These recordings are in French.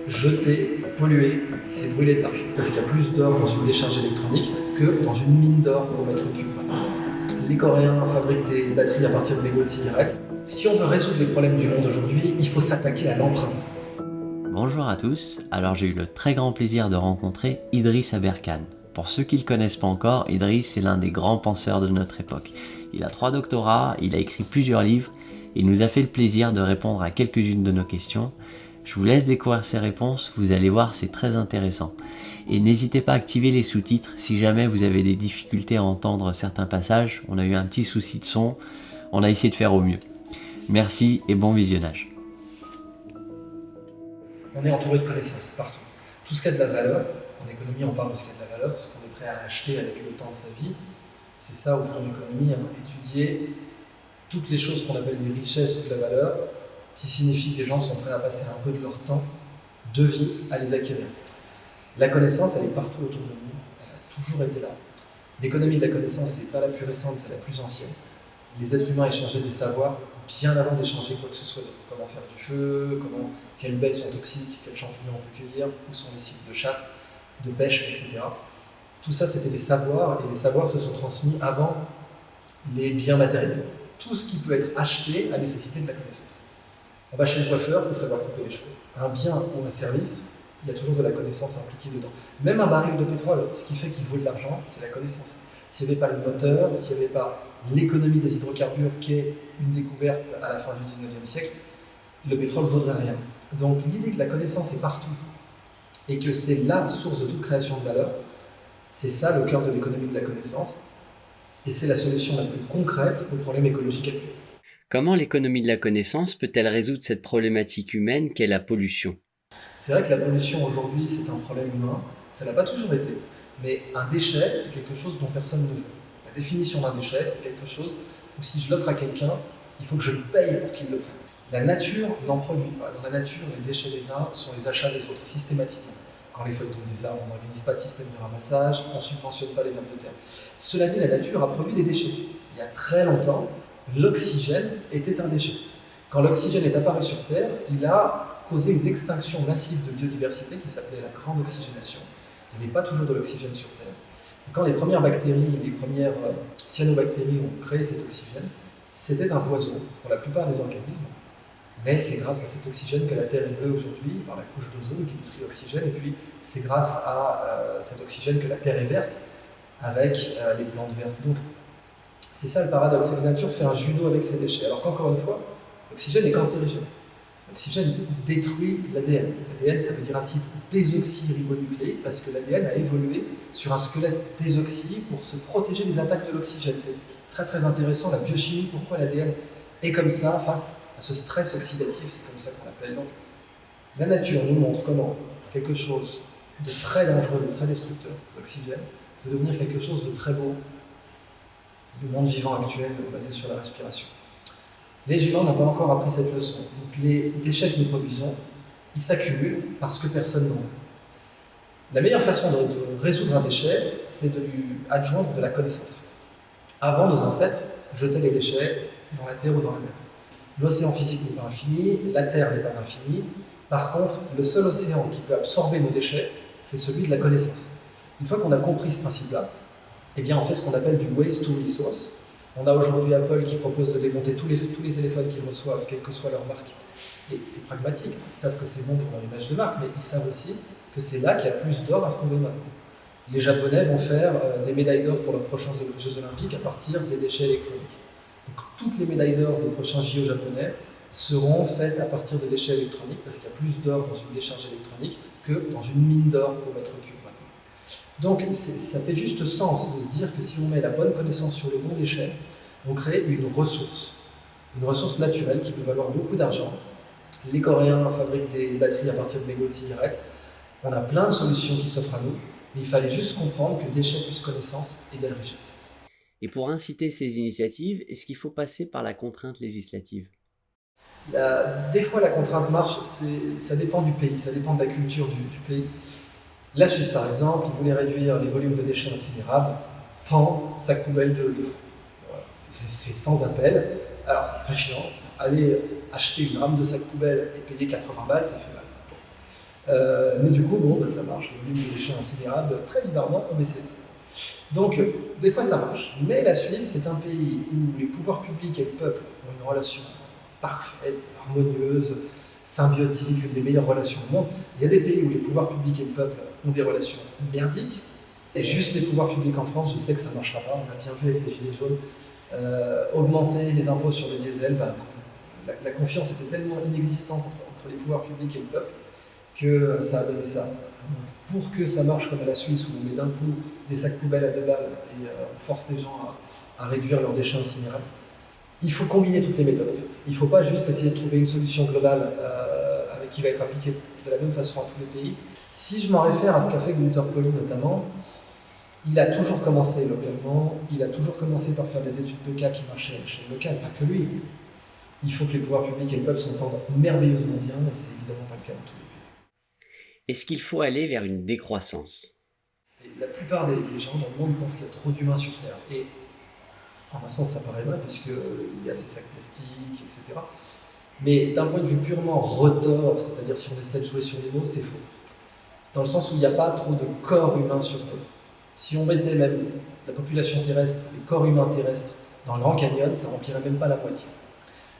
Jeter, polluer, c'est brûler de l'argent. Parce qu'il y a plus d'or dans une décharge électronique que dans une mine d'or au mètre cube. Les Coréens fabriquent des batteries à partir de mégots de cigarettes. Si on veut résoudre les problèmes du monde aujourd'hui, il faut s'attaquer à l'empreinte. Bonjour à tous, alors j'ai eu le très grand plaisir de rencontrer Idriss Aberkane. Pour ceux qui ne le connaissent pas encore, Idriss est l'un des grands penseurs de notre époque. Il a 3 doctorats, il a écrit plusieurs livres, et il nous a fait le plaisir de répondre à quelques-unes de nos questions. Je vous laisse découvrir ses réponses, vous allez voir, c'est très intéressant. Et n'hésitez pas à activer les sous-titres si jamais vous avez des difficultés à entendre certains passages. On a eu un petit souci de son, on a essayé de faire au mieux. Merci et bon visionnage. On est entouré de connaissances partout. Tout ce qui a de la valeur, en économie on parle de ce qui a de la valeur, ce qu'on est prêt à acheter avec le temps de sa vie. C'est ça au fond l'économie, étudier toutes les choses qu'on appelle des richesses ou de la valeur, qui signifie que les gens sont prêts à passer un peu de leur temps de vie à les acquérir. La connaissance, elle est partout autour de nous, elle a toujours été là. L'économie de la connaissance, c'est pas la plus récente, c'est la plus ancienne. Les êtres humains échangeaient des savoirs bien avant d'échanger quoi que ce soit d'autre. Comment faire du feu, quelles baies sont toxiques, quels champignons on peut cueillir, où sont les sites de chasse, de pêche, etc. Tout ça, c'était des savoirs, et les savoirs se sont transmis avant les biens matériels. Tout ce qui peut être acheté a nécessité de la connaissance. On va chez le coiffeur, il faut savoir couper les cheveux. Un bien ou un service, il y a toujours de la connaissance impliquée dedans. Même un baril de pétrole, ce qui fait qu'il vaut de l'argent, c'est la connaissance. S'il n'y avait pas le moteur, s'il n'y avait pas l'économie des hydrocarbures, qui est une découverte à la fin du 19e siècle, le pétrole ne vaudrait rien. Donc l'idée que la connaissance est partout et que c'est la source de toute création de valeur, c'est ça le cœur de l'économie de la connaissance. Et c'est la solution la plus concrète aux problèmes écologiques actuels. Comment l'économie de la connaissance peut-elle résoudre cette problématique humaine qu'est la pollution ? C'est vrai que la pollution aujourd'hui, c'est un problème humain. Ça n'a pas toujours été. Mais un déchet, c'est quelque chose dont personne ne veut. La définition d'un déchet, c'est quelque chose où si je l'offre à quelqu'un, il faut que je le paye pour qu'il le prenne. La nature n'en produit pas. Dans la nature, les déchets des uns sont les achats des autres, systématiquement. Quand les feuilles tombent des arbres, on n'organise pas de système de ramassage, on ne subventionne pas les vers de terre. Cela dit, la nature a produit des déchets. Il y a très longtemps, l'oxygène était un déchet. Quand l'oxygène est apparu sur Terre, il a causé une extinction massive de biodiversité qui s'appelait la grande oxygénation. Il n'y avait pas toujours de l'oxygène sur Terre. Et quand les premières bactéries, les premières cyanobactéries ont créé cet oxygène, c'était un poison pour la plupart des organismes. Mais c'est grâce à cet oxygène que la Terre est bleue aujourd'hui, par la couche d'ozone qui est du trioxygène, et puis c'est grâce à cet oxygène que la Terre est verte, avec les plantes vertes. Donc, c'est ça le paradoxe, c'est que la nature fait un judo avec ses déchets. Alors qu'encore une fois, l'oxygène est cancérigène. L'oxygène détruit l'ADN. L'ADN, ça veut dire acide désoxyribonucléique, parce que l'ADN a évolué sur un squelette désoxy pour se protéger des attaques de l'oxygène. C'est très très intéressant, la biochimie, pourquoi l'ADN est comme ça face à ce stress oxydatif, c'est comme ça qu'on l'appelle. Donc, la nature nous montre comment quelque chose de très dangereux, de très destructeur, l'oxygène, peut devenir quelque chose de très beau. Le monde vivant actuel basé sur la respiration. Les humains n'ont pas encore appris cette leçon. Donc les déchets que nous produisons, ils s'accumulent parce que personne n'en veut. La meilleure façon de résoudre un déchet, c'est de lui adjoindre de la connaissance. Avant, nos ancêtres jetaient les déchets dans la terre ou dans la mer. L'océan physique n'est pas infini, la terre n'est pas infinie. Par contre, le seul océan qui peut absorber nos déchets, c'est celui de la connaissance. Une fois qu'on a compris ce principe-là, eh bien, on fait ce qu'on appelle du waste to resource. On a aujourd'hui Apple qui propose de démonter tous les téléphones qu'ils reçoivent, quelle que soit leur marque. Et c'est pragmatique. Ils savent que c'est bon pour leur image de marque, mais ils savent aussi que c'est là qu'il y a plus d'or à trouver maintenant. Les Japonais vont faire des médailles d'or pour leurs prochains Jeux Olympiques à partir des déchets électroniques. Donc, toutes les médailles d'or des prochains JO japonais seront faites à partir de déchets électroniques parce qu'il y a plus d'or dans une décharge électronique que dans une mine d'or au mètre cube. Donc ça fait juste sens de se dire que si on met la bonne connaissance sur le bon déchet, on crée une ressource naturelle qui peut valoir beaucoup d'argent. Les Coréens fabriquent des batteries à partir de mégots de cigarettes. On a plein de solutions qui s'offrent à nous, mais il fallait juste comprendre que déchet plus connaissance égale richesse. Et pour inciter ces initiatives, est-ce qu'il faut passer par la contrainte législative ? Des fois la contrainte marche, ça dépend du pays, ça dépend de la culture du pays. La Suisse, par exemple, ils voulaient réduire les volumes de déchets incinérables, pan, sac poubelle de francs. Voilà. C'est sans appel. Alors c'est très chiant. Aller acheter une rame de sac poubelle et payer 80 balles, ça fait mal. Mais du coup, bon, ça marche. Les volumes de déchets incinérables, très bizarrement, ont baissé. Donc, des fois, ça marche. Mais la Suisse, c'est un pays où les pouvoirs publics et le peuple ont une relation parfaite, harmonieuse, symbiotique, une des meilleures relations au monde. Il y a des pays où les pouvoirs publics et le peuple ont des relations merdiques. Et juste les pouvoirs publics en France, je sais que ça ne marchera pas. On a bien vu avec les Gilets jaunes. Augmenter les impôts sur le diesel, la confiance était tellement inexistante entre les pouvoirs publics et le peuple que ça a donné ça. Pour que ça marche comme à la Suisse, où on met d'un coup des sacs poubelles à 2 balles et on force les gens à réduire leurs déchets incinérables, il faut combiner toutes les méthodes en fait. Il ne faut pas juste essayer de trouver une solution globale qui va être appliquée de la même façon à tous les pays. Si je m'en réfère à ce qu'a fait Gunther Pauli notamment, il a toujours commencé localement, il a toujours commencé par faire des études de cas qui marchaient chez le local, pas que lui. Il faut que les pouvoirs publics et le peuple s'entendent merveilleusement bien, et c'est évidemment pas le cas dans tous les pays. Est-ce qu'il faut aller vers une décroissance? Et la plupart des gens dans le monde pensent qu'il y a trop d'humains sur Terre. Et en un sens, ça paraît vrai, puisqu'il y a ces sacs plastiques, etc. Mais d'un point de vue purement retors, c'est-à-dire si on essaie de jouer sur les mots, c'est faux. Dans le sens où il n'y a pas trop de corps humains sur Terre. Si on mettait même la population terrestre, les corps humains terrestres, dans le Grand Canyon, ça ne remplirait même pas la moitié.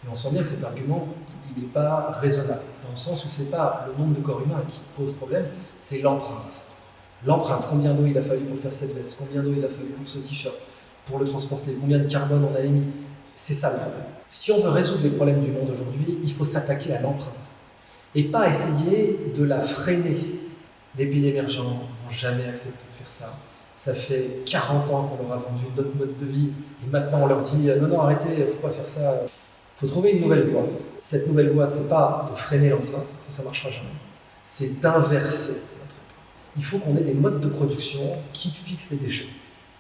Et on sent bien que cet argument, il n'est pas raisonnable, dans le sens où ce n'est pas le nombre de corps humains qui pose problème, c'est l'empreinte. L'empreinte, combien d'eau il a fallu pour faire cette veste, combien d'eau il a fallu pour ce t-shirt, pour le transporter, combien de carbone on a émis, c'est ça le problème. Si on veut résoudre les problèmes du monde aujourd'hui, il faut s'attaquer à l'empreinte, et pas essayer de la freiner. Les pays émergents ne vont jamais accepter de faire ça. Ça fait 40 ans qu'on leur a vendu notre mode de vie, et maintenant on leur dit non, arrêtez, il ne faut pas faire ça. Il faut trouver une nouvelle voie. Cette nouvelle voie, ce n'est pas de freiner l'empreinte, ça ne marchera jamais. C'est d'inverser notre empreinte. Il faut qu'on ait des modes de production qui fixent les déchets.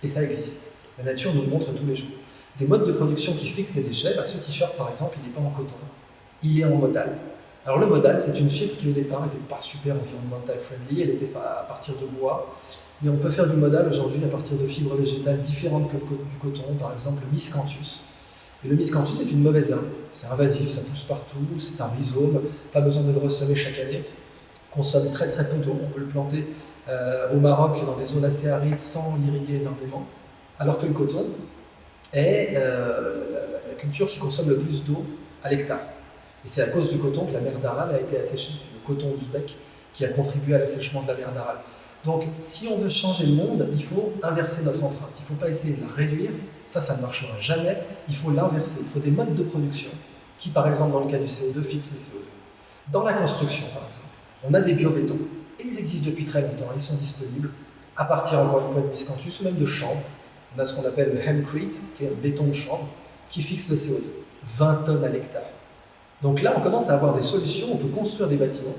Et ça existe. La nature nous le montre tous les jours. Des modes de production qui fixent les déchets, ce t-shirt par exemple, il n'est pas en coton, il est en modal. Alors le modal, c'est une fibre qui au départ n'était pas super environmental friendly, elle était à partir de bois. Mais on peut faire du modal aujourd'hui à partir de fibres végétales différentes que du coton, par exemple le miscanthus. Et le miscanthus est une mauvaise herbe, c'est invasif, ça pousse partout, c'est un rhizome, pas besoin de le ressemer chaque année, consomme très très peu d'eau, on peut le planter au Maroc dans des zones assez arides sans l'irriguer énormément, alors que le coton est la culture qui consomme le plus d'eau à l'hectare. Et c'est à cause du coton que la mer d'Aral a été asséchée, c'est le coton ouzbek qui a contribué à l'assèchement de la mer d'Aral. Donc, si on veut changer le monde, il faut inverser notre empreinte. Il ne faut pas essayer de la réduire, ça ne marchera jamais. Il faut l'inverser. Il faut des modes de production qui, par exemple, dans le cas du CO2, fixent le CO2. Dans la construction, par exemple, on a des biobétons. Et ils existent depuis très longtemps, ils sont disponibles à partir, encore une fois, de miscanthus ou même de chanvre. On a ce qu'on appelle le hempcrete, qui est un béton de chanvre, qui fixe le CO2. 20 tonnes à l'hectare. Donc là, on commence à avoir des solutions, on peut construire des bâtiments.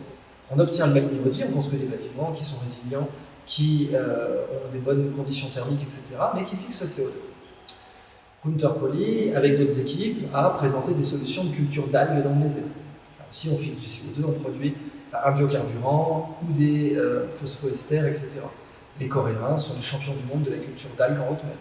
On obtient le même niveau de vie, on construit des bâtiments qui sont résilients, qui ont des bonnes conditions thermiques, etc., mais qui fixent le CO2. Gunther Pauli, avec d'autres équipes, a présenté des solutions de culture d'algues dans le désert. Alors, si on fixe du CO2, on produit un biocarburant ou des phosphoesters, etc. Les Coréens sont les champions du monde de la culture d'algues en haute mer.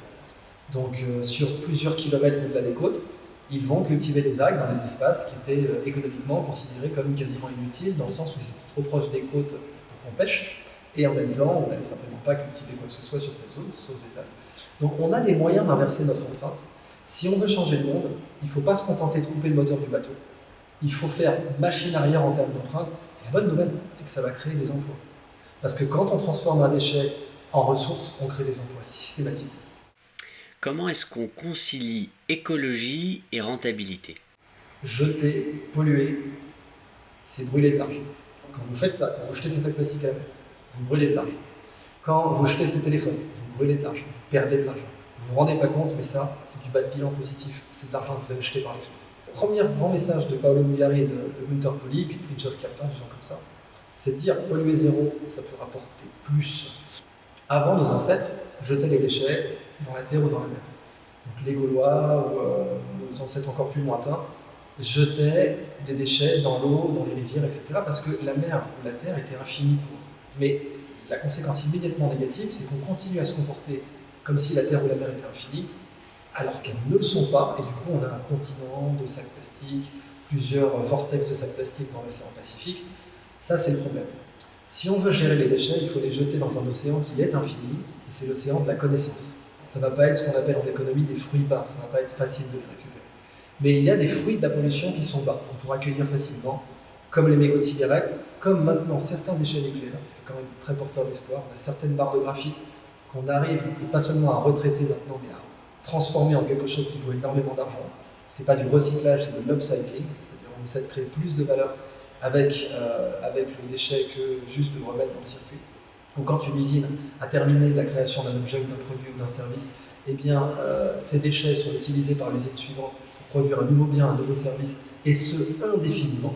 Donc, sur plusieurs kilomètres au-delà des côtes, ils vont cultiver des algues dans des espaces qui étaient économiquement considérés comme quasiment inutiles, dans le sens où ils étaient trop proches des côtes pour qu'on pêche, et en même temps, on n'allait certainement pas cultiver quoi que ce soit sur cette zone, sauf des algues. Donc on a des moyens d'inverser notre empreinte. Si on veut changer le monde, il ne faut pas se contenter de couper le moteur du bateau. Il faut faire machine arrière en termes d'empreinte. La bonne nouvelle, c'est que ça va créer des emplois. Parce que quand on transforme un déchet en ressource, on crée des emplois systématiques. Comment est-ce qu'on concilie écologie et rentabilité? Jeter, polluer, c'est brûler de l'argent. Quand vous faites ça, quand vous jetez ces sacs plastiques à la mer, vous brûlez de l'argent. Quand vous jetez ces téléphones, vous brûlez de l'argent, vous perdez de l'argent. Vous vous rendez pas compte, mais ça, c'est du bas de bilan positif. C'est de l'argent que vous avez jeté par les fenêtres. Le premier grand message de Paolo Mugliari et de Gunther Pauli, puis de Fridtjof Capra, des gens comme ça, c'est de dire polluer zéro, ça peut rapporter plus. Avant, nos ancêtres jetaient les déchets dans la terre ou dans la mer. Donc les Gaulois ou nos ancêtres encore plus lointains jetaient des déchets dans l'eau, dans les rivières, etc. parce que la mer ou la terre était infinie pour eux. Mais la conséquence immédiatement négative, c'est qu'on continue à se comporter comme si la terre ou la mer était infinie, alors qu'elles ne le sont pas, et du coup on a un continent de sacs plastiques, plusieurs vortex de sacs plastiques dans l'océan Pacifique. Ça, c'est le problème. Si on veut gérer les déchets, il faut les jeter dans un océan qui est infini, et c'est l'océan de la connaissance. Ça ne va pas être ce qu'on appelle en économie des fruits bas, ça ne va pas être facile de les récupérer. Mais il y a des fruits de la pollution qui sont bas, qu'on pourra accueillir facilement, comme les mégots de cigarettes, comme maintenant certains déchets nucléaires, c'est quand même très porteur d'espoir. On a certaines barres de graphite qu'on arrive, et pas seulement à retraiter maintenant, mais à transformer en quelque chose qui vaut énormément d'argent. C'est pas du recyclage, c'est de l'upcycling, c'est-à-dire on essaie de créer plus de valeur avec le déchet que juste de le remettre dans le circuit. Donc quand une usine a terminé de la création d'un objet ou d'un produit ou d'un service, eh bien, ces déchets sont utilisés par l'usine suivante pour produire un nouveau bien, un nouveau service, et ce, indéfiniment.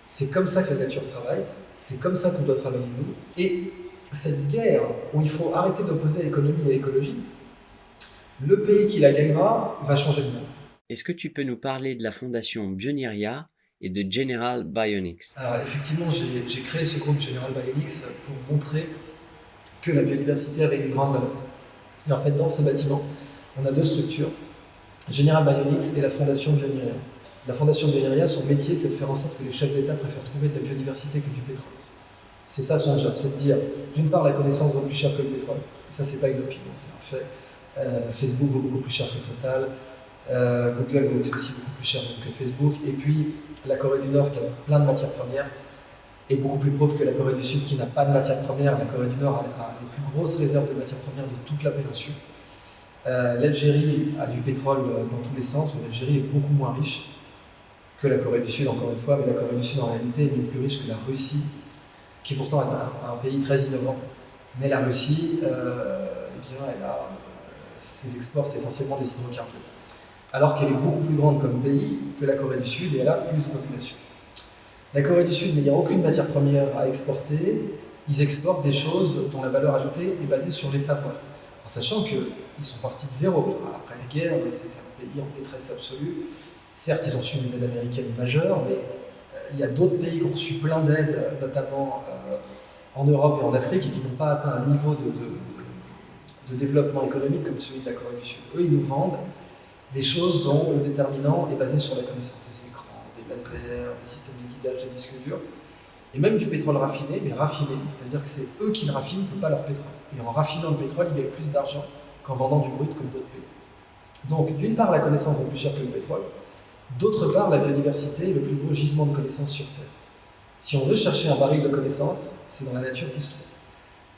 C'est comme ça que la nature travaille, c'est comme ça qu'on doit travailler nous. Et cette guerre où il faut arrêter d'opposer économie et écologie, le pays qui la gagnera va changer le monde. Est-ce que tu peux nous parler de la fondation Bioneria et de General Bionics? Alors effectivement, j'ai créé ce groupe General Bionics pour montrer que la biodiversité avait une grande valeur. Et en fait, dans ce bâtiment, on a deux structures, General Bionics et la Fondation Bioneria. La Fondation Bioneria, son métier, c'est de faire en sorte que les chefs d'État préfèrent trouver de la biodiversité que du pétrole. C'est ça son job, c'est de dire, d'une part, la connaissance vaut plus cher que le pétrole. Et ça, c'est pas une opinion, c'est un fait. Facebook vaut beaucoup plus cher que Total. Google vaut aussi beaucoup plus cher que Facebook. Et puis, la Corée du Nord, qui a plein de matières premières, est beaucoup plus pauvre que la Corée du Sud, qui n'a pas de matières premières. La Corée du Nord a les plus grosses réserves de matières premières de toute la péninsule. L'Algérie a du pétrole dans tous les sens, mais l'Algérie est beaucoup moins riche que la Corée du Sud, encore une fois. Mais la Corée du Sud, en réalité, est bien plus riche que la Russie, qui pourtant est un pays très innovant. Mais la Russie, ses exports, c'est essentiellement des hydrocarbures. Alors qu'elle est beaucoup plus grande comme pays que la Corée du Sud et elle a plus de population. La Corée du Sud n'ayant aucune matière première à exporter, ils exportent des choses dont la valeur ajoutée est basée sur les savoirs. En sachant qu'ils sont partis de zéro. Après la guerre, c'était un pays en détresse absolue. Certes, ils ont reçu des aides américaines majeures, mais il y a d'autres pays qui ont reçu plein d'aides, notamment en Europe et en Afrique, et qui n'ont pas atteint un niveau de développement économique comme celui de la Corée du Sud. Eux, ils nous vendent des choses dont le déterminant est basé sur la connaissance des écrans, des lasers, des systèmes de guidage, des disques durs, et même du pétrole raffiné, mais raffiné, c'est-à-dire que c'est eux qui le raffinent, c'est pas leur pétrole. Et en raffinant le pétrole, ils gagnent plus d'argent qu'en vendant du brut comme d'autres pays. Donc, d'une part, la connaissance vaut plus cher que le pétrole, d'autre part, la biodiversité est le plus gros gisement de connaissances sur Terre. Si on veut chercher un baril de connaissances, c'est dans la nature qu'il se trouve.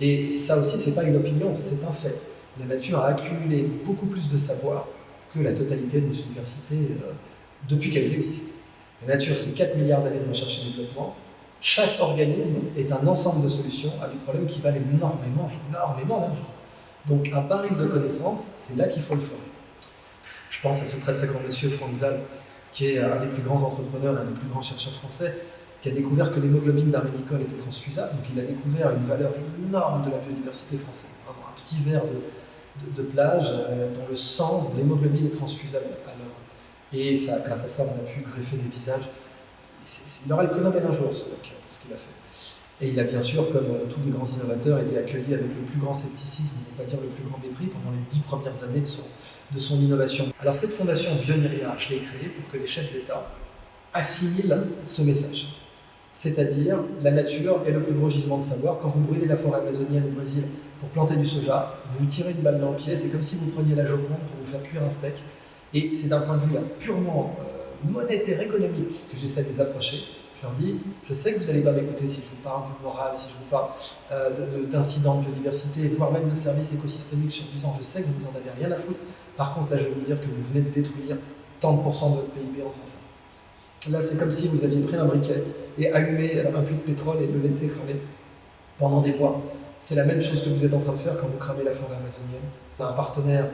Et ça aussi, c'est pas une opinion, c'est un fait. La nature a accumulé beaucoup plus de savoir que la totalité des universités depuis qu'elles existent. La nature, c'est 4 milliards d'années de recherche et développement. Chaque organisme est un ensemble de solutions à des problèmes qui valent énormément d'argent. Donc un baril de connaissances, c'est là qu'il faut le forer. Je pense à ce très très grand monsieur, Frank Zal, qui est un des plus grands entrepreneurs et un des plus grands chercheurs français, qui a découvert que l'hémoglobine d'Arménicole était transfusable. Donc il a découvert une valeur énorme de la biodiversité française. Un petit verre de plage dont le sang, l'hémoglobine est transfusable à l'heure. Et ça, grâce à ça, on a pu greffer des visages. Il aura le Nobel un jour, ce mec, pour ce qu'il a fait. Et il a bien sûr, comme tous les grands innovateurs, été accueilli avec le plus grand scepticisme, pour ne pas dire le plus grand mépris, pendant les 10 premières années de son innovation. Alors cette fondation Bioneria, je l'ai créée pour que les chefs d'État assimilent ce message. C'est-à-dire, la nature est le plus gros gisement de savoir. Quand vous brûlez la forêt amazonienne au Brésil pour planter du soja, vous vous tirez une balle dans le pied, c'est comme si vous preniez la Joconde pour vous faire cuire un steak. Et c'est d'un point de vue là, purement monétaire, économique, que j'essaie de les approcher. Je leur dis, je sais que vous n'allez pas m'écouter si je vous parle de morale, si je vous parle d'incidents de biodiversité, voire même de services écosystémiques sur 10 ans. Je sais que vous n'en avez rien à foutre. Par contre, là, je vais vous dire que vous venez de détruire tant de pourcents de votre PIB en faisant ça. Là, c'est comme si vous aviez pris un briquet et allumé un puits de pétrole et le laissé cramer pendant des mois. C'est la même chose que vous êtes en train de faire quand vous cramez la forêt amazonienne. On a un partenaire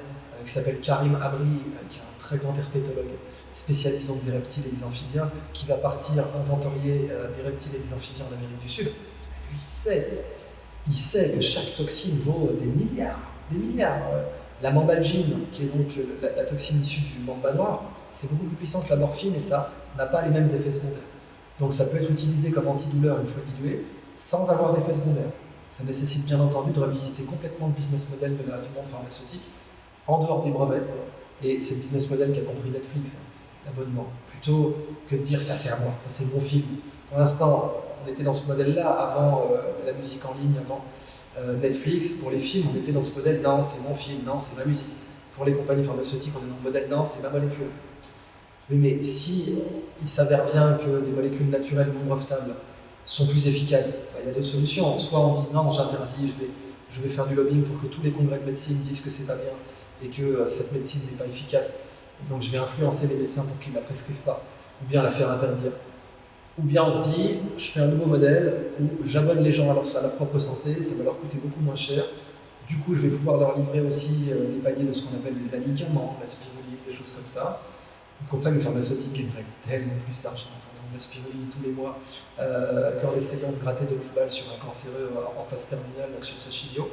qui s'appelle Karim Abri, qui est un très grand herpétologue, spécialiste donc des reptiles et des amphibiens, qui va partir inventorier des reptiles et des amphibiens en Amérique du Sud. Lui, il sait que chaque toxine vaut des milliards. La mambalgine, qui est donc la toxine issue du mamba noir, c'est beaucoup plus puissant que la morphine et ça n'a pas les mêmes effets secondaires. Donc ça peut être utilisé comme antidouleur une fois dilué, sans avoir d'effets secondaires. Ça nécessite bien entendu de revisiter complètement le business model du monde pharmaceutique, en dehors des brevets. Et c'est le business model qu'a compris Netflix, c'est l'abonnement. Plutôt que de dire ça c'est à moi, ça c'est mon film. Pour l'instant, On était dans ce modèle-là avant la musique en ligne, avant Netflix. Pour les films, on était dans ce modèle, non, c'est mon film, non, c'est ma musique. Pour les compagnies pharmaceutiques, on est dans le modèle, non, c'est ma molécule. Oui, mais si il s'avère bien que des molécules naturelles non brevetables sont plus efficaces, il y a deux solutions. Soit on dit non, j'interdis, je vais faire du lobbying pour que tous les congrès de médecine disent que c'est pas bien et que cette médecine n'est pas efficace. Donc je vais influencer les médecins pour qu'ils ne la prescrivent pas, ou bien la faire interdire. Ou bien on se dit, je fais un nouveau modèle où j'abonne les gens à leur propre santé, ça va leur coûter beaucoup moins cher. Du coup, je vais pouvoir leur livrer aussi des paniers de ce qu'on appelle des amédicaments, la spiruline, des choses comme ça. Une compagnie pharmaceutique gagnerait tellement plus d'argent en vendant de la spiruline tous les mois qu'en essayant de gratter 2000 balles sur un cancéreux en phase terminale sur sa chimio.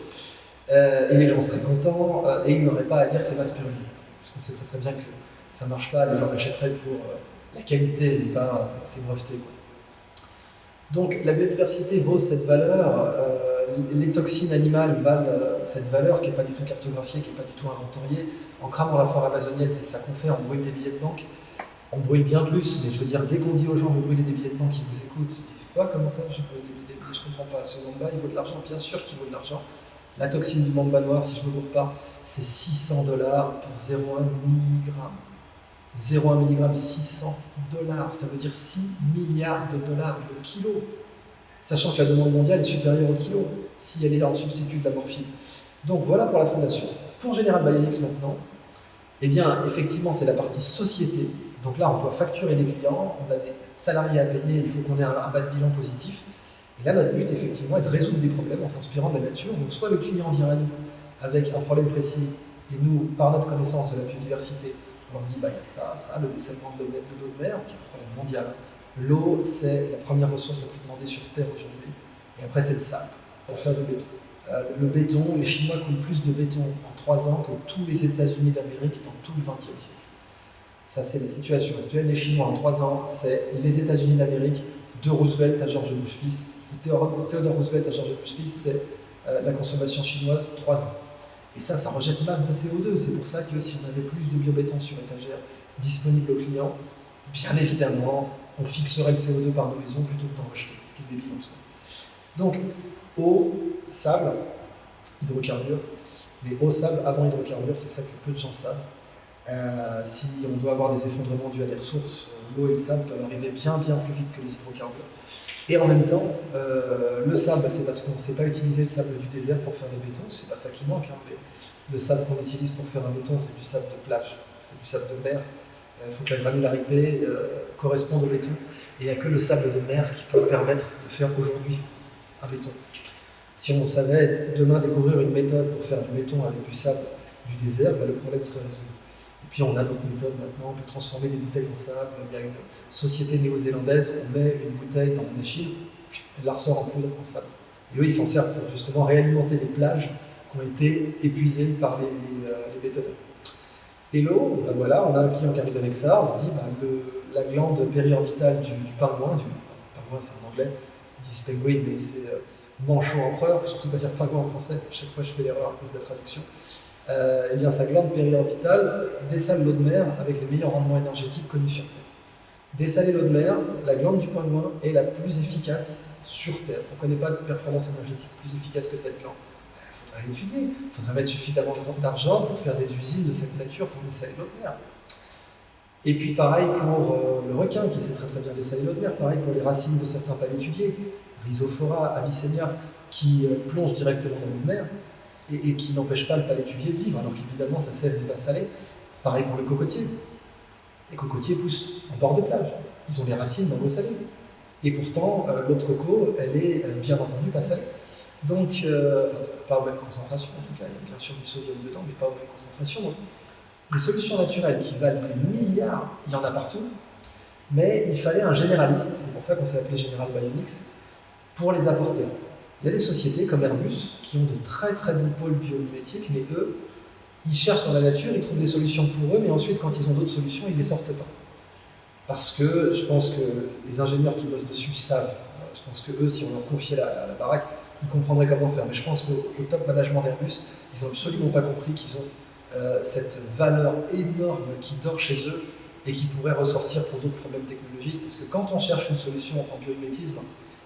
Et les gens seraient contents et ils n'auraient pas à dire c'est ma spiruline. Parce qu'on sait très bien que ça ne marche pas, les gens l'achèteraient pour la qualité et pas c'est breveté. Donc la biodiversité vaut cette valeur, les toxines animales valent cette valeur qui n'est pas du tout cartographiée, qui n'est pas du tout inventoriée. En cramant la forêt amazonienne, c'est ça qu'on fait, on brûle des billets de banque. On brûle bien plus, mais je veux dire, dès qu'on dit aux gens vous brûlez des billets de banque, ils vous écoutent, ils disent quoi, comment ça, j'ai brûlé des billets, je comprends pas, ce mamba il vaut de l'argent, bien sûr qu'il vaut de l'argent. La toxine du mamba noir, si je ne me gourre pas, c'est $600 pour 0,1 mg. 0,1 mg, $600, ça veut dire 6 milliards de dollars le kilo. Sachant que la demande mondiale est supérieure au kilo, si elle est en substitut de la morphine. Donc voilà pour la fondation. Pour General Bionics maintenant, eh bien effectivement c'est la partie société. Donc là on doit facturer les clients, on a des salariés à payer, il faut qu'on ait un bas de bilan positif. Et là notre but effectivement est de résoudre des problèmes en s'inspirant de la nature. Donc soit le client vient à nous avec un problème précis, et nous, par notre connaissance de la biodiversité, on leur dit il y a ça, le dessalement de l'eau de mer, qui est un problème mondial. L'eau, c'est la première ressource la plus demandée sur Terre aujourd'hui. Et après, c'est le sable, pour faire du béton. Le béton, les Chinois coulent plus de béton en 3 ans que tous les États-Unis d'Amérique dans tout le XXe siècle. Ça, c'est la situation actuelle. Les Chinois en 3 ans, c'est les États-Unis d'Amérique, de Roosevelt à George Bush fils. De Theodore Roosevelt à George Bush fils, c'est la consommation chinoise 3 ans. Et ça rejette masse de CO2. C'est pour ça que si on avait plus de biobéton sur étagère disponible aux clients, bien évidemment, on fixerait le CO2 par nos maisons plutôt que d'en rejeter, ce qui est débile en soi. Donc, eau, sable, hydrocarbures, mais eau, sable avant hydrocarbures, c'est ça que peu de gens savent. Si on doit avoir des effondrements dus à des ressources, l'eau et le sable peuvent arriver bien plus vite que les hydrocarbures. Et en même temps, le sable, c'est parce qu'on ne sait pas utiliser le sable du désert pour faire des bétons, c'est pas ça qui manque, mais le sable qu'on utilise pour faire un béton, c'est du sable de plage, c'est du sable de mer. Il faut que la granularité corresponde au béton. Et il n'y a que le sable de mer qui peut permettre de faire aujourd'hui un béton. Si on savait demain découvrir une méthode pour faire du béton avec du sable du désert, le problème serait résolu. Et puis on a d'autres méthodes maintenant, on peut transformer des bouteilles en sable. Il y a une société néo-zélandaise, on met une bouteille dans une machine, elle la ressort en poudre en sable. Et eux, ils s'en servent pour justement réalimenter les plages qui ont été épuisées par les bétonneurs. Et l'eau, voilà, on a un client qui arrive avec ça, on dit la glande périorbitale du pingouin, pingouin c'est en anglais, ils disent penguin, mais c'est manchot empereur, faut surtout pas dire pingouin en français, à chaque fois je fais l'erreur à cause de la traduction. Eh bien sa glande périorbitale dessale l'eau de mer avec les meilleurs rendements énergétiques connus sur Terre. Dessaler l'eau de mer, la glande du pingouin est la plus efficace sur Terre. On ne connaît pas de performance énergétique plus efficace que cette glande. Il faudrait l'étudier. Il faudrait mettre suffisamment d'argent pour faire des usines de cette nature pour dessaler l'eau de mer. Et puis pareil pour le requin qui sait très bien dessaler l'eau de mer, pareil pour les racines de certains palétuviers, Rhizophora, Avicennia, qui plongent directement dans l'eau de mer et qui n'empêchent pas le palétuvier de vivre, alors qu'évidemment ça sert de bas salé. Pareil pour le cocotier. Les cocotiers poussent en bord de plage, ils ont les racines dans l'eau salée. Et pourtant, l'eau de coco, elle est bien entendu pas salée. Donc, pas aux mêmes concentrations en tout cas, il y a bien sûr du sodium dedans, mais pas aux mêmes concentrations. Donc, les solutions naturelles qui valent des milliards, il y en a partout, mais il fallait un généraliste, c'est pour ça qu'on s'est appelé General Bionics, pour les apporter. Il y a des sociétés comme Airbus qui ont de très bons pôles biomimétiques, mais eux, ils cherchent dans la nature, ils trouvent des solutions pour eux, mais ensuite, quand ils ont d'autres solutions, ils ne les sortent pas. Parce que je pense que les ingénieurs qui bossent dessus savent. Je pense que eux, si on leur confiait la baraque, ils comprendraient comment faire. Mais je pense qu'au top management d'Airbus, ils n'ont absolument pas compris qu'ils ont cette valeur énorme qui dort chez eux et qui pourrait ressortir pour d'autres problèmes technologiques. Parce que quand on cherche une solution en biomimétisme,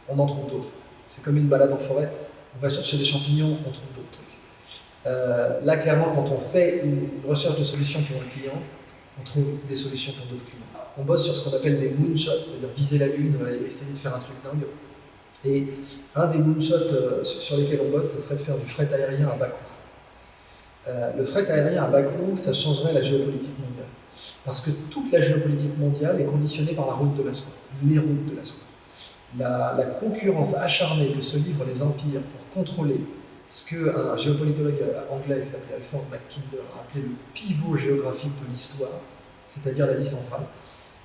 on en trouve d'autres. C'est comme une balade en forêt, on va chercher des champignons, on trouve d'autres trucs. Là, clairement, quand on fait une recherche de solutions pour un client, on trouve des solutions pour d'autres clients. On bosse sur ce qu'on appelle des moonshots, c'est-à-dire viser la lune et essayer de faire un truc dingue. Et un des moonshots sur lesquels on bosse, ce serait de faire du fret aérien à bas coût. Le fret aérien à bas coût, ça changerait la géopolitique mondiale. Parce que toute la géopolitique mondiale est conditionnée par la route de la soie, les routes de la soie. La concurrence acharnée que se livrent les empires pour contrôler ce qu'un géopolitologue anglais qui s'appelait Alfred Mackinder a appelé le pivot géographique de l'histoire, c'est-à-dire l'Asie centrale,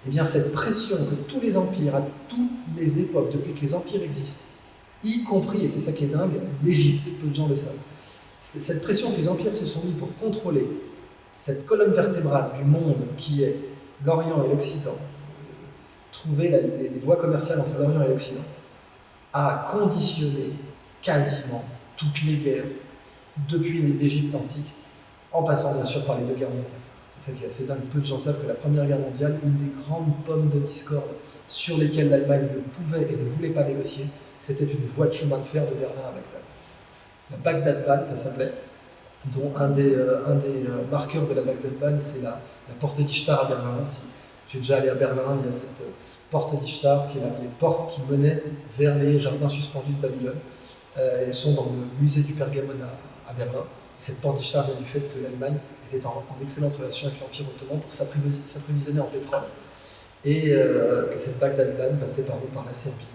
eh bien cette pression que tous les empires, à toutes les époques, depuis que les empires existent, y compris, et c'est ça qui est dingue, l'Égypte, peu de gens le savent, cette pression que les empires se sont mis pour contrôler cette colonne vertébrale du monde qui est l'Orient et l'Occident, trouver les voies commerciales entre l'Orient et l'Occident, a conditionné quasiment toutes les guerres depuis l'Égypte antique, en passant bien sûr par les deux guerres mondiales. C'est ça qui est assez dingue. Peu de gens savent que la Première Guerre mondiale, une des grandes pommes de discorde sur lesquelles l'Allemagne ne pouvait et ne voulait pas négocier, c'était une voie de chemin de fer de Berlin à Bagdad. La Bagdad Ban, ça s'appelait, dont un des marqueurs de la Bagdad Ban, c'est la porte d'Ishtar à Berlin. Si tu es déjà allé à Berlin, il y a cette porte d'Ishtar qui est les portes qui menaient vers les jardins suspendus de Babylone. Elles sont dans le musée du Pergamon à Berlin. Cette porte d'Ishtar vient du fait que l'Allemagne était en excellente relation avec l'Empire ottoman pour s'approvisionner en pétrole. Et que cette Bagdad Ban passait par la Serbie.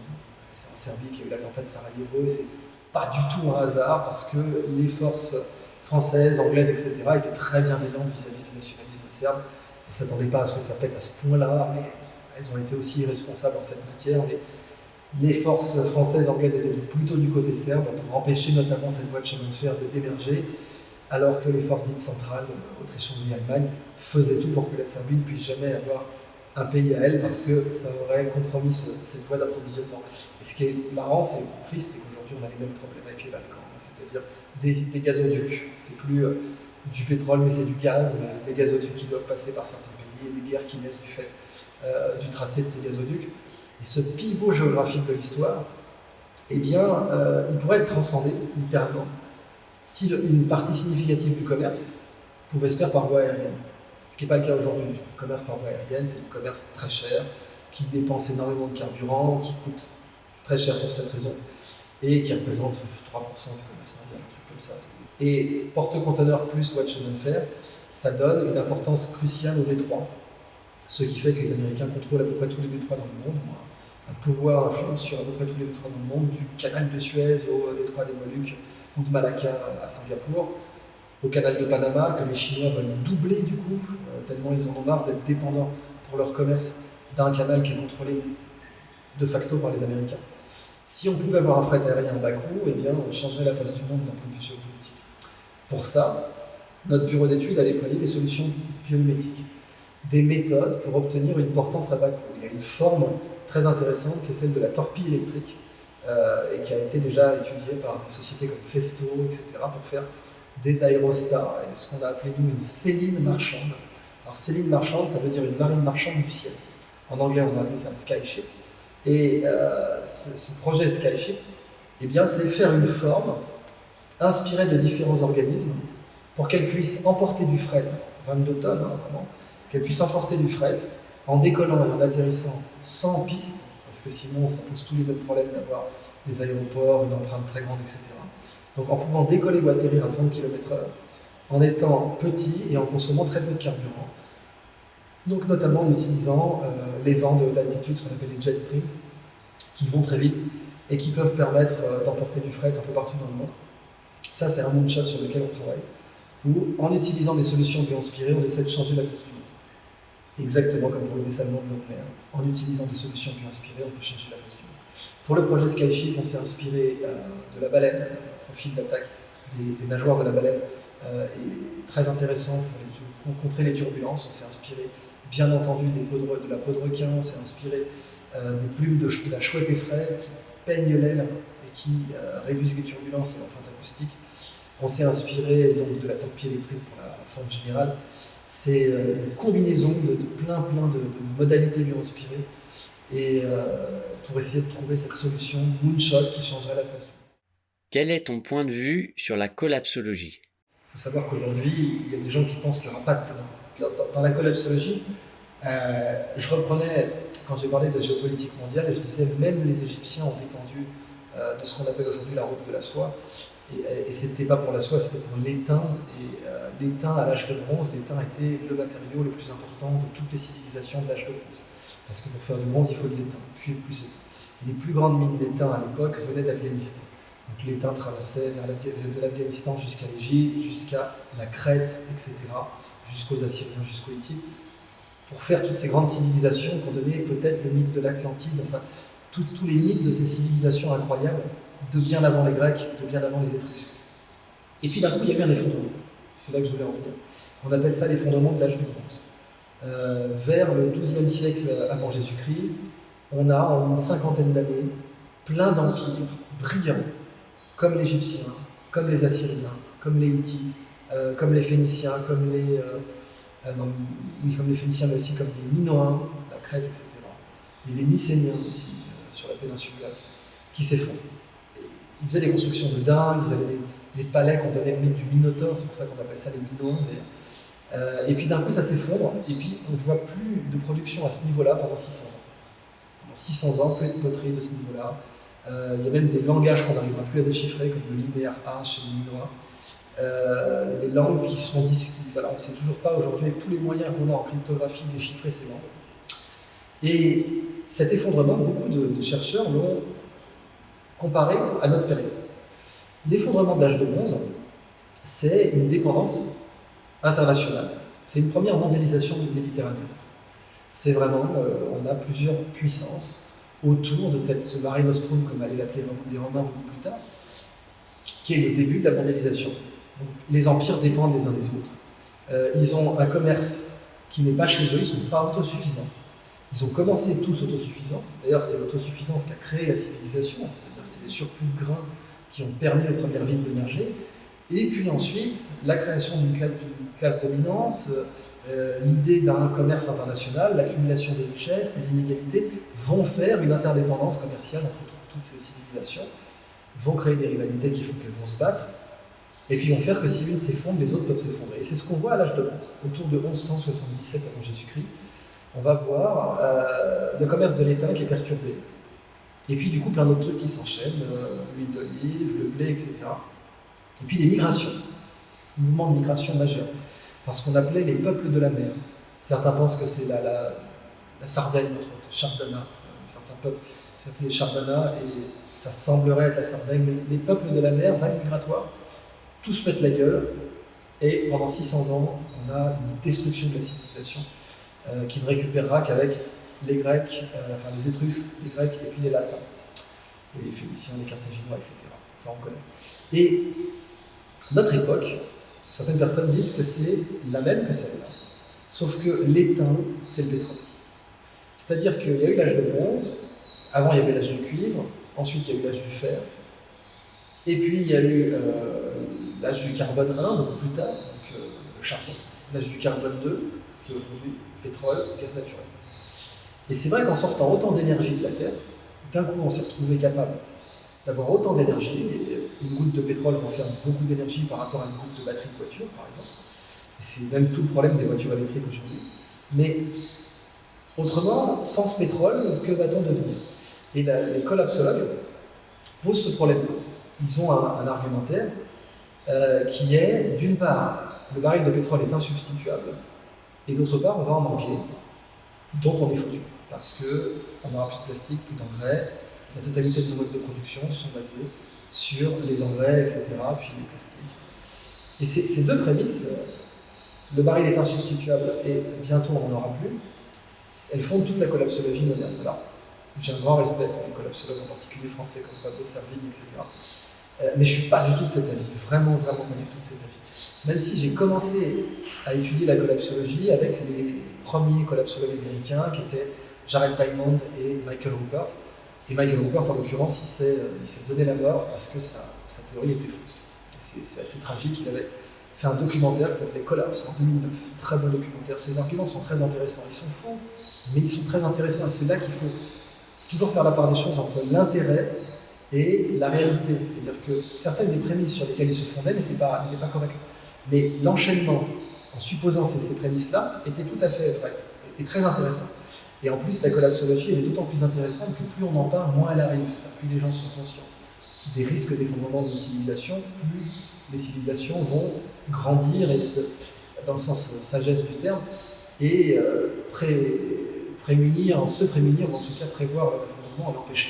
C'est en Serbie qu'il y a eu l'attentat de Sarajevo, et c'est pas du tout un hasard parce que les forces françaises, anglaises, etc. étaient très bienveillantes vis-à-vis du nationalisme serbe. Elles ne s'attendaient pas à ce que ça pète à ce point-là, mais elles ont été aussi irresponsables en cette matière. Mais les forces françaises, anglaises étaient plutôt du côté serbe pour empêcher notamment cette voie de chemin de fer d'émerger, alors que les forces dites centrales, Autriche, Hongrie, Allemagne, faisaient tout pour que la Serbie ne puisse jamais avoir un pays à elle, parce que ça aurait compromis cette voie d'approvisionnement. Et ce qui est marrant, c'est triste, c'est qu'aujourd'hui on a les mêmes problèmes avec les Balkans, c'est-à-dire des gazoducs. C'est plus du pétrole, mais c'est du gaz, des gazoducs qui doivent passer par certains pays, et des guerres qui naissent du fait du tracé de ces gazoducs. Et ce pivot géographique de l'histoire, eh bien, il pourrait être transcendé, littéralement, si une partie significative du commerce pouvait se faire par voie aérienne. Ce qui n'est pas le cas aujourd'hui. Le commerce par voie aérienne, c'est du commerce très cher, qui dépense énormément de carburant, qui coûte très cher pour cette raison, et qui représente 3% du commerce mondial, un truc comme ça. Et porte-conteneurs plus voie de chemin de fer, ça donne une importance cruciale au détroit. Ce qui fait que les Américains contrôlent à peu près tous les détroits dans le monde, un pouvoir influence sur à peu près tous les détroits dans le monde, du canal de Suez au détroit des Moluques, ou de Malacca à Singapour, au canal de Panama, que les Chinois veulent doubler du coup, tellement ils en ont marre d'être dépendants pour leur commerce d'un canal qui est contrôlé de facto par les Américains. Si on pouvait avoir un fret aérien à bas coût, eh bien on changerait la face du monde d'un point de vue géopolitique. Pour ça, notre bureau d'études a déployé des solutions biomimétiques, des méthodes pour obtenir une portance à bas coût. Il y a une forme très intéressante qui est celle de la torpille électrique, et qui a été déjà étudiée par des sociétés comme Festo, etc., pour faire des aérostats, et ce qu'on a appelé nous une Céline marchande. Alors Céline marchande, ça veut dire une marine marchande du ciel. En anglais, on a appelé ça Skyship. Et ce projet Skyship, eh bien, c'est faire une forme inspirée de différents organismes pour qu'elle puisse emporter du fret, 22 tonnes, vraiment, qu'elle puisse emporter du fret en décollant et en atterrissant sans piste, parce que sinon ça pose tous les mêmes problèmes d'avoir des aéroports, une empreinte très grande, etc. Donc en pouvant décoller ou atterrir à 30 km/h, en étant petit et en consommant très peu de carburant. Donc notamment en utilisant les vents de haute altitude, ce qu'on appelle les jet streams, qui vont très vite et qui peuvent permettre d'emporter du fret un peu partout dans le monde. Ça, c'est un moonshot sur lequel on travaille, où en utilisant des solutions bio-inspirées, on essaie de changer la face du monde. Exactement comme pour le dessalement de notre mer. En utilisant des solutions bio-inspirées, on peut changer la face du monde. Pour le projet Skyship, on s'est inspiré de la baleine, le profil d'attaque des nageoires de la baleine est très intéressant pour contrer les turbulences. On s'est inspiré, bien entendu, de la peau de requin, on s'est inspiré des plumes de la chouette effraie qui peignent l'air et qui réduisent les turbulences et l'empreinte acoustique. On s'est inspiré donc de la torpille électrique pour la forme générale. C'est une combinaison de plein de modalités bio-inspirées et pour essayer de trouver cette solution moonshot qui changerait la face du monde. Quel est ton point de vue sur la collapsologie? Il faut savoir qu'aujourd'hui, il y a des gens qui pensent qu'il n'y aura pas de demain. Dans la collapsologie, je reprenais, quand j'ai parlé de la géopolitique mondiale, et je disais même les Égyptiens ont dépendu de ce qu'on appelle aujourd'hui la route de la soie. Et c'était pas pour la soie, c'était pour l'étain. Et l'étain, à l'âge de bronze, l'étain était le matériau le plus important de toutes les civilisations de l'âge de bronze. Parce que pour faire du bronze, il faut de l'étain, cuivre plus étain. Les plus grandes mines d'étain à l'époque venaient d'Afghanistan. Donc l'étain traversait de l'Afghanistan jusqu'à l'Égypte, jusqu'à la Crète, etc., jusqu'aux Assyriens, jusqu'aux Hittites, pour faire toutes ces grandes civilisations qu'on donnait peut-être le mythe de l'Atlantide, enfin tous les mythes de ces civilisations incroyables, de bien avant les Grecs, de bien avant les Étrusques. Et puis d'un coup, il y a eu un effondrement. C'est là que je voulais en venir. On appelle ça l'effondrement de l'âge du bronze. Vers le XIIe siècle avant Jésus-Christ, on a en une cinquantaine d'années plein d'empires brillants, comme l'Égyptien, comme les Assyriens, comme les Hittites, comme les Phéniciens, comme les Phéniciens, mais aussi comme les Minoens, la Crète, etc. Et les Mycéniens aussi, sur la péninsule grecque, qui s'effondrent. Ils faisaient des constructions de dingue, ils avaient des palais qu'on donnait le mythe du Minotaure, c'est pour ça qu'on appelle ça les Minoens. Et puis d'un coup, ça s'effondre, et puis on ne voit plus de production à ce niveau-là pendant 600 ans. Pendant 600 ans, plus de poterie de ce niveau-là. Il y a même des langages qu'on n'arrivera plus à déchiffrer, comme le linéaire A chez les Minoens. Des langues qui seront voilà, on ne sait toujours pas aujourd'hui, avec tous les moyens qu'on a en cryptographie, déchiffrer ces langues. Et cet effondrement, beaucoup de chercheurs l'ont comparé à notre période. L'effondrement de l'âge de bronze, c'est une dépendance internationale. C'est une première mondialisation de Méditerranée. C'est vraiment, on a plusieurs puissances autour de ce Mare Nostrum, comme allaient l'appeler les Romains beaucoup plus tard, qui est le début de la mondialisation. Donc, les empires dépendent les uns des autres. Ils ont un commerce qui n'est pas chez eux, ils ne sont pas autosuffisants. Ils ont commencé tous autosuffisants. D'ailleurs, c'est l'autosuffisance qui a créé la civilisation, c'est-à-dire c'est les surplus de grains qui ont permis aux premières villes d'émerger. Et puis ensuite, la création d'une classe dominante, l'idée d'un commerce international, l'accumulation des richesses, les inégalités, vont faire une interdépendance commerciale entre toutes ces civilisations, vont créer des rivalités qui font qu'elles vont se battre, et puis vont faire que si l'une s'effondre, les autres peuvent s'effondrer. Et c'est ce qu'on voit à l'âge de bronze. Autour de 1177 avant Jésus-Christ, on va voir le commerce de l'étain qui est perturbé. Et puis du coup, plein d'autres trucs qui s'enchaînent, l'huile d'olive, le blé, etc. Et puis des migrations, mouvements de migration majeurs, parce qu'on appelait les peuples de la mer. Certains pensent que c'est la Sardaigne, entre autres, Chardana. Certains peuples s'appelaient Chardana, et ça semblerait être la Sardaigne, mais les peuples de la mer, vagues migratoires, tous pètent la gueule, et pendant 600 ans, on a une destruction de la civilisation qui ne récupérera qu'avec les Grecs, enfin les Étrusques, les Grecs et puis les Latins, les Phéniciens, les Carthaginois, etc. Enfin, on connaît. Et notre époque, certaines personnes disent que c'est la même que celle-là, sauf que l'étain, c'est le pétrole. C'est-à-dire qu'il y a eu l'âge de bronze, avant il y avait l'âge du cuivre, ensuite il y a eu l'âge du fer, et puis il y a eu l'âge du carbone 1, beaucoup plus tard, donc le charbon, l'âge du carbone 2, qui est aujourd'hui pétrole, gaz naturel. Et c'est vrai qu'en sortant autant d'énergie de la Terre, d'un coup on s'est retrouvé capable d'avoir autant d'énergie, et une goutte de pétrole renferme beaucoup d'énergie par rapport à une goutte de batterie de voiture, par exemple. Et c'est même tout le problème des voitures électriques aujourd'hui. Mais autrement, sans ce pétrole, que va-t-on devenir? Et les collapsologues posent ce problème-là. Ils ont un argumentaire qui est, d'une part, le baril de pétrole est insubstituable, et d'autre part, on va en manquer, donc on est foutu. Parce qu'on n'aura plus de plastique, plus d'engrais, la totalité de nos modes de production sont basés sur les engrais, etc., puis les plastiques. Et ces deux prémisses, le baril est insubstituable et bientôt on n'en aura plus, elles fondent toute la collapsologie moderne. Alors, j'ai un grand respect pour les collapsologues, en particulier français, comme Pablo Servigne, etc. Mais je ne suis pas du tout de cet avis, vraiment pas du tout de cet avis. Même si j'ai commencé à étudier la collapsologie avec les premiers collapsologues américains qui étaient Jared Diamond et Michael Ruppert. Et Michael Ruppert, en l'occurrence, il s'est donné la mort parce que sa théorie était fausse. C'est assez tragique, il avait fait un documentaire qui s'appelait Collapse en 2009. Très bon documentaire. Ces arguments sont très intéressants. Ils sont faux, mais ils sont très intéressants. Et c'est là qu'il faut toujours faire la part des choses entre l'intérêt et la réalité. C'est-à-dire que certaines des prémices sur lesquelles ils se fondaient n'étaient pas correctes. Mais l'enchaînement, en supposant ces prémices-là, était tout à fait vrai et très intéressant. Et en plus, la collapsologie, elle est d'autant plus intéressante que plus on en parle, moins elle arrive. Plus les gens sont conscients des risques d'effondrement d'une civilisation, plus les civilisations vont grandir, et dans le sens sagesse du terme, et se prémunir, ou en tout cas prévoir l'effondrement et l'empêcher.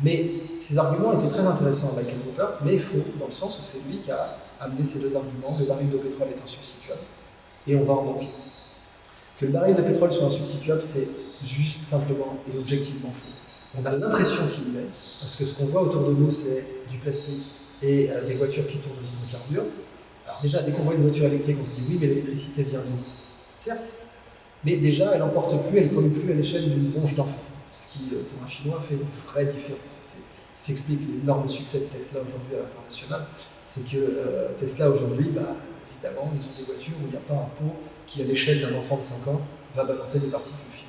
Mais ces arguments étaient très intéressants avec Michael Rupert, mais faux, dans le sens où c'est lui qui a amené ces deux arguments. Le baril de pétrole est insubstituable, et on va en manquer. Que le baril de pétrole soit insubstituable, c'est juste, simplement et objectivement faux. On a l'impression qu'il l'est, parce que ce qu'on voit autour de nous, c'est du plastique et des voitures qui tournent aux hydrocarbures. Alors déjà, dès qu'on voit une voiture électrique, on se dit oui, mais l'électricité vient d'où? Certes, mais déjà, elle n'emporte plus, elle ne pollue plus à l'échelle d'une bronche d'enfant, ce qui, pour un Chinois, fait une vraie différence. C'est ce qui explique l'énorme succès de Tesla aujourd'hui à l'international, c'est que Tesla aujourd'hui, évidemment, ils ont des voitures où il n'y a pas un pot qui, à l'échelle d'un enfant de 5 ans, va balancer des particules fines.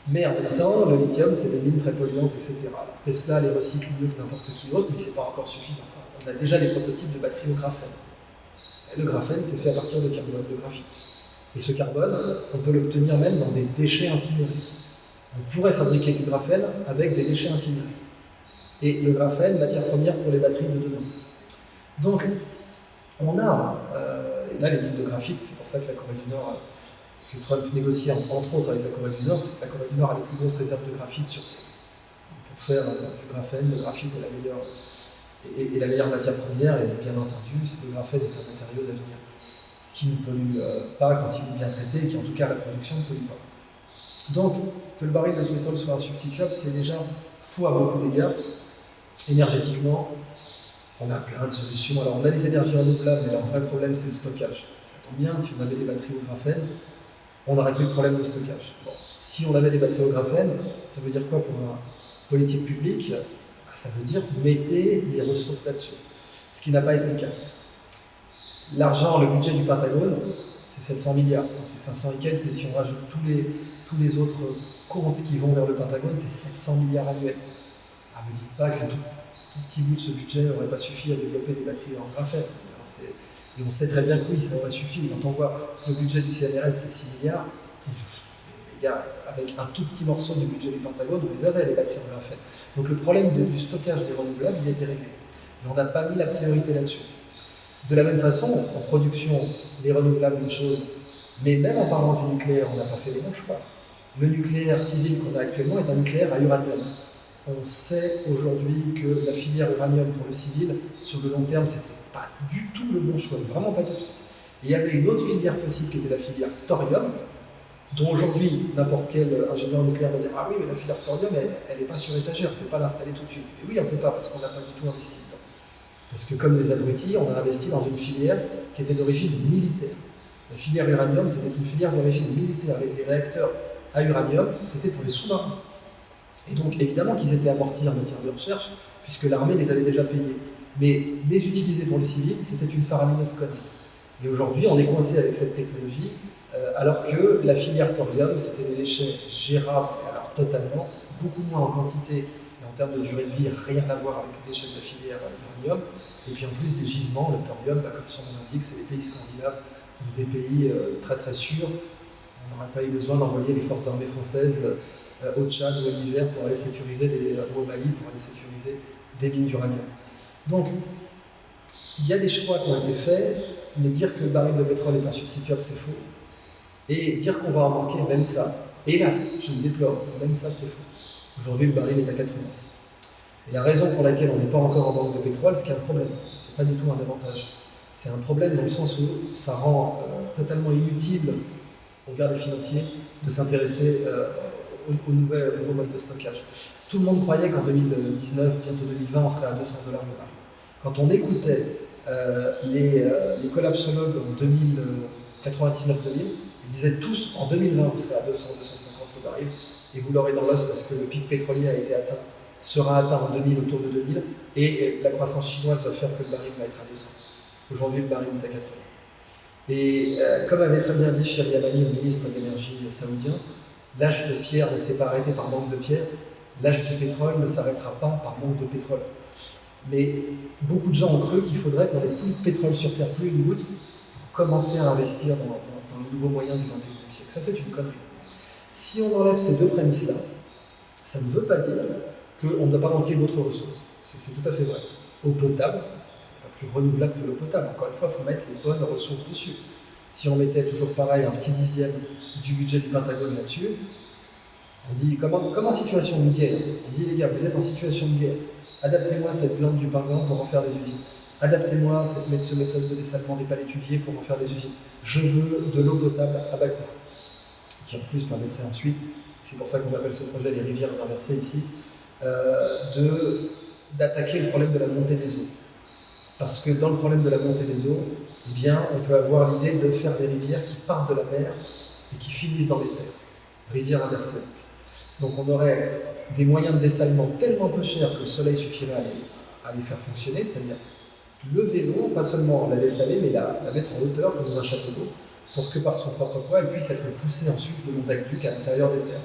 Mais en même temps, le lithium, c'est des mines très polluantes, etc. Alors, Tesla les recycle mieux que n'importe qui d'autre, mais ce n'est pas encore suffisant. On a déjà des prototypes de batteries au graphène. Et le graphène, c'est fait à partir de carbone, de graphite. Et ce carbone, on peut l'obtenir même dans des déchets incinérés. On pourrait fabriquer du graphène avec des déchets incinérés. Et le graphène, matière première pour les batteries de demain. Donc, on a, et là les mines de graphite, c'est pour ça que la Corée du Nord, que Trump négocie entre autres avec la Corée du Nord, c'est que la Corée du Nord a les plus grosses réserves de graphite sur Terre. Pour faire du graphène, le graphite est la meilleure matière première, et bien entendu, le graphène est un matériau d'avenir qui ne pollue pas quand il est bien traité, et qui en tout cas la production ne pollue pas. Donc, que le baril de pétrole soit insubstituable, c'est déjà faux à beaucoup d'égards. Énergétiquement, on a plein de solutions. Alors, on a les énergies renouvelables, mais leur vrai problème, c'est le stockage. Ça tombe bien, si on avait des batteries au graphène, on n'aurait plus de problème de stockage. Bon. Si on avait des batteries au graphène, ça veut dire quoi pour une politique publique? Ça veut dire mettez les ressources là-dessus. Ce qui n'a pas été le cas. L'argent, le budget du Pentagone, c'est 700 milliards. C'est 500 et quelques, mais si on rajoute tous les autres comptes qui vont vers le Pentagone, c'est 700 milliards annuels. Ne me dites pas que tout petit bout de ce budget n'aurait pas suffi à développer des batteries en graphène. Et on sait très bien que oui, ça aurait suffi. Quand on voit le budget du CNRS, c'est 6 milliards, les gars, avec un tout petit morceau du budget du Pentagone, on les avait, les batteries en graphène. Donc le problème du stockage des renouvelables, il a été réglé. Mais on n'a pas mis la priorité là-dessus. De la même façon, en production, les renouvelables, une chose, mais même en parlant du nucléaire, on n'a pas fait les bons choix. Le nucléaire civil qu'on a actuellement est un nucléaire à uranium. On sait aujourd'hui que la filière uranium pour le civil, sur le long terme, c'était pas du tout le bon choix, vraiment pas du tout. Et il y avait une autre filière possible qui était la filière thorium, dont aujourd'hui n'importe quel ingénieur nucléaire va dire ah oui, mais la filière thorium, elle n'est pas sur étagère, on ne peut pas l'installer tout de suite. Et oui, on ne peut pas parce qu'on n'a pas du tout investi dedans. Parce que comme des abrutis, on a investi dans une filière qui était d'origine militaire. La filière uranium, c'était une filière d'origine militaire avec des réacteurs à uranium, c'était pour les sous-marins. Et donc évidemment qu'ils étaient amortis en matière de recherche, puisque l'armée les avait déjà payés. Mais les utiliser pour le civil, c'était une faramineuse connerie. Et aujourd'hui, on est coincé avec cette technologie, alors que la filière thorium, c'était des déchets gérables, alors totalement, beaucoup moins en quantité et en termes de durée de vie, rien à voir avec les déchets de la filière uranium. Et puis en plus des gisements, le thorium, comme son nom l'indique, c'est des pays scandinaves, des pays très très sûrs. On n'aurait pas eu besoin d'envoyer les forces armées françaises au Tchad ou au Niger pour aller sécuriser ou au Mali pour aller sécuriser des mines d'uranium. Donc, il y a des choix qui ont été faits, mais dire que le baril de pétrole est insubstituable, c'est faux. Et dire qu'on va en manquer, même ça, hélas, je le déplore, même ça, c'est faux. Aujourd'hui, le baril est à 80. Et la raison pour laquelle on n'est pas encore en manque de pétrole, c'est qu'il y a un problème. C'est pas du tout un avantage. C'est un problème dans le sens où ça rend totalement inutile au regard des financiers de s'intéresser aux nouveaux modes de stockage. Tout le monde croyait qu'en 2019, bientôt 2020, on serait à $200 le baril. Quand on écoutait les collapsologues en 1999-2000, ils disaient tous en 2020, on serait à 200-250 le baril, et vous l'aurez dans l'os parce que le pic pétrolier sera atteint en 2000, autour de 2000, et la croissance chinoise va faire que le baril va être à 200. Aujourd'hui, le baril est à 80. Et comme avait très bien dit Shir Yamani, le ministre de l'énergie saoudien, l'âge de pierre ne s'est pas arrêté par manque de pierre, l'âge du pétrole ne s'arrêtera pas par manque de pétrole. Mais beaucoup de gens ont cru qu'il faudrait qu'on ait plus de pétrole sur Terre, plus une goutte, pour commencer à investir dans les nouveaux moyens du XXIe siècle. Ça, c'est une connerie. Si on enlève ces deux prémices-là, ça ne veut pas dire qu'on ne doit pas manquer d'autres ressources. C'est tout à fait vrai. Eau potable, pas plus renouvelable que l'eau potable. Encore une fois, il faut mettre les bonnes ressources dessus. Si on mettait toujours pareil un petit dixième du budget du Pentagone là-dessus, on dit, comme en situation de guerre, on dit les gars, vous êtes en situation de guerre, adaptez-moi cette glande du pingouin pour en faire des usines. Adaptez-moi cette méthode de dessalement des palétuviers pour en faire des usines. Je veux de l'eau potable à bas coût, qui en plus permettrait ensuite, c'est pour ça qu'on appelle ce projet les rivières inversées ici, d'attaquer le problème de la montée des eaux. Parce que dans le problème de la montée des eaux, eh bien, on peut avoir l'idée de faire des rivières qui partent de la mer et qui finissent dans les terres. Rivières inversées. Donc on aurait des moyens de dessalement tellement peu chers que le soleil suffirait à les faire fonctionner, c'est-à-dire lever l'eau, pas seulement la dessaler, mais la mettre en hauteur comme dans un château d'eau, pour que par son propre poids, elle puisse être poussée ensuite de montagne-duc à l'intérieur des terres.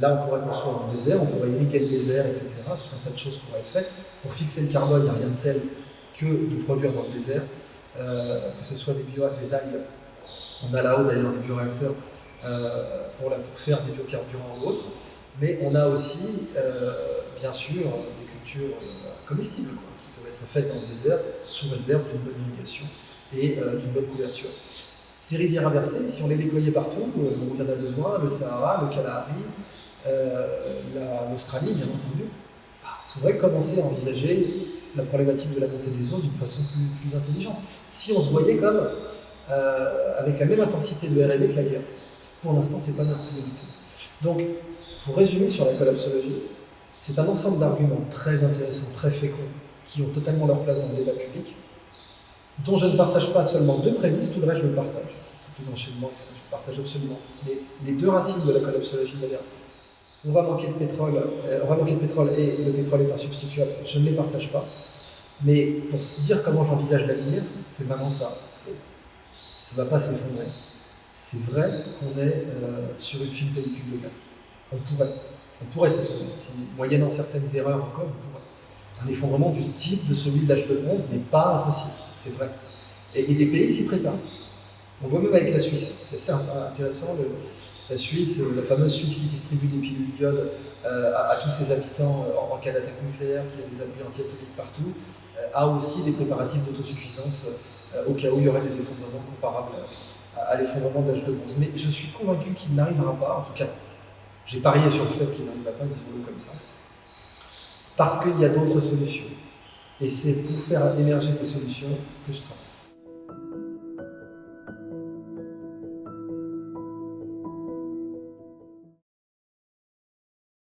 Là, on pourrait construire un désert, on pourrait irriguer le désert, etc. Tout un tas de choses pourraient être faites. Pour fixer le carbone, il n'y a rien de tel que de produire dans le désert, que ce soit des algues. On a là-haut d'ailleurs des bioréacteurs pour faire des biocarburants ou autres. Mais on a aussi, bien sûr, des cultures comestibles qui peuvent être faites dans le désert sous réserve d'une bonne irrigation et d'une bonne couverture. Ces rivières inversées, si on les déployait partout, où il y en a besoin, le Sahara, le Kalahari, l'Australie, bien entendu, on pourrait commencer à envisager la problématique de la montée des eaux d'une façon plus intelligente. Si on se voyait comme avec la même intensité de R&D que la guerre. Pour l'instant, ce n'est pas notre priorité. Donc, pour résumer sur la collapsologie, c'est un ensemble d'arguments très intéressants, très féconds, qui ont totalement leur place dans le débat public, dont je ne partage pas seulement deux prémices, tout le reste je le partage. Tous les enchaînements, je partage absolument. Les deux racines de la collapsologie, c'est-à-dire on va manquer de pétrole et le pétrole est insubstituable, je ne les partage pas. Mais pour se dire comment j'envisage l'avenir, c'est vraiment ça. Ça ne va pas s'effondrer. C'est vrai qu'on est sur une fine pellicule de glace. On pourrait s'effondrer. Si, moyennant certaines erreurs encore, on pourrait. Un effondrement du type de celui de l'âge de bronze n'est pas impossible, c'est vrai. Et des pays s'y préparent. On voit même avec la Suisse, c'est assez intéressant, la Suisse, la fameuse Suisse qui distribue des pilules d'iode à tous ses habitants en cas d'attaque nucléaire, qui a des abris anti-atomiques partout, a aussi des préparatifs d'autosuffisance au cas où il y aurait des effondrements comparables à l'effondrement de l'âge de bronze. Mais je suis convaincu qu'il n'arrivera pas, en tout cas, j'ai parié sur le fait qu'il n'arrivera pas, disons-le comme ça, parce qu'il y a d'autres solutions. Et c'est pour faire émerger ces solutions que je travaille.